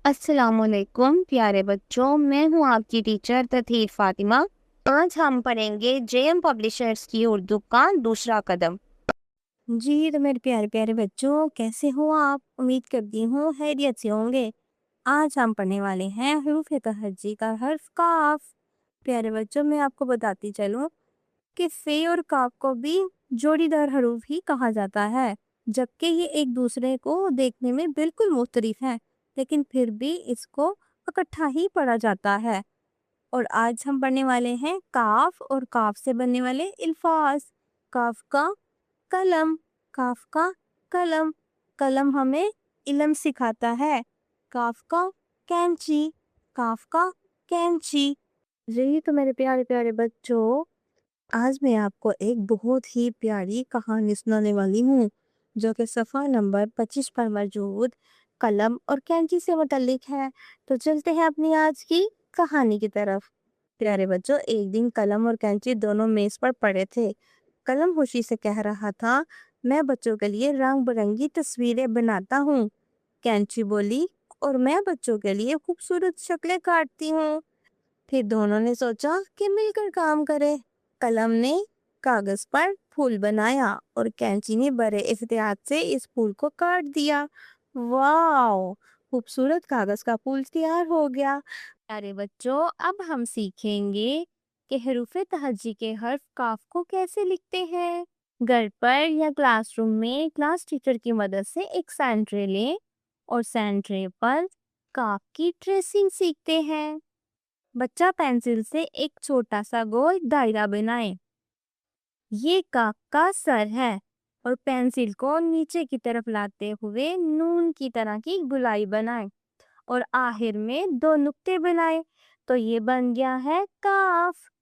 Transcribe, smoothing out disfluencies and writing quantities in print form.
السلام علیکم پیارے بچوں، میں ہوں آپ کی ٹیچر تطہیر فاطمہ۔ آج ہم پڑھیں گے جے ایم پبلشرز کی اردو کا دوسرا قدم۔ جی تو میرے پیارے پیارے بچوں، کیسے ہو آپ؟ امید کرتی ہوں خیریت سے ہوں گے۔ آج ہم پڑھنے والے ہیں حروف تہجی کا حرف کاف۔ پیارے بچوں، میں آپ کو بتاتی چلوں کہ فے اور کاف کو بھی جوڑی دار حروف ہی کہا جاتا ہے، جبکہ یہ ایک دوسرے کو دیکھنے میں بالکل مختلف ہیں، لیکن پھر بھی اس کو اکٹھا ہی پڑھا جاتا ہے۔ اور آج ہم پڑھنے والے ہیں کاف اور کاف سے بننے والے الفاظ۔ کاف کا قلم، کاف کا قلم، قلم ہمیں علم سکھاتا ہے۔ کاف کا کینچی، کاف کا کینچی۔ یہی تو میرے پیارے پیارے بچوں، آج میں آپ کو ایک بہت ہی پیاری کہانی سنانے والی ہوں، جو کہ صفحہ نمبر 25 پر موجود قلم اور کینچی سے متعلق ہے۔ تو چلتے ہیں اپنی آج کی کہانی کی طرف۔ پیارے بچوں، ایک دن قلم اور کینچی دونوں میز پر پڑے تھے۔ قلم خوشی سے کہہ رہا تھا، میں بچوں کے لیے رنگ برنگی تصویریں بناتا ہوں۔ کینچی بولی، اور میں بچوں کے لیے خوبصورت شکلیں کاٹتی ہوں۔ پھر دونوں نے سوچا کہ مل کر کام کرے۔ قلم نے کاغذ پر پھول بنایا اور کینچی نے بڑے احتیاط سے اس پھول کو کاٹ دیا۔ واو! خوبصورت کاغذ کا پھول تیار ہو گیا۔ پیارے بچوں، اب ہم سیکھیں گے کہ حروف تہجی کے حرف کاف کو کیسے لکھتے ہیں۔ گھر پر یا کلاس روم میں کلاس ٹیچر کی مدد سے ایک سینٹرے لیں اور سینٹرے پر کاف کی ٹریسنگ سیکھتے ہیں۔ بچہ پینسل سے ایک چھوٹا سا گول دائرہ بنائے۔ یہ کاف کا سر ہے، اور پینسل کو نیچے کی طرف لاتے ہوئے نون کی طرح کی گولائی بنائے اور آخر میں 2 نقطے بنائے، تو یہ بن گیا ہے کاف۔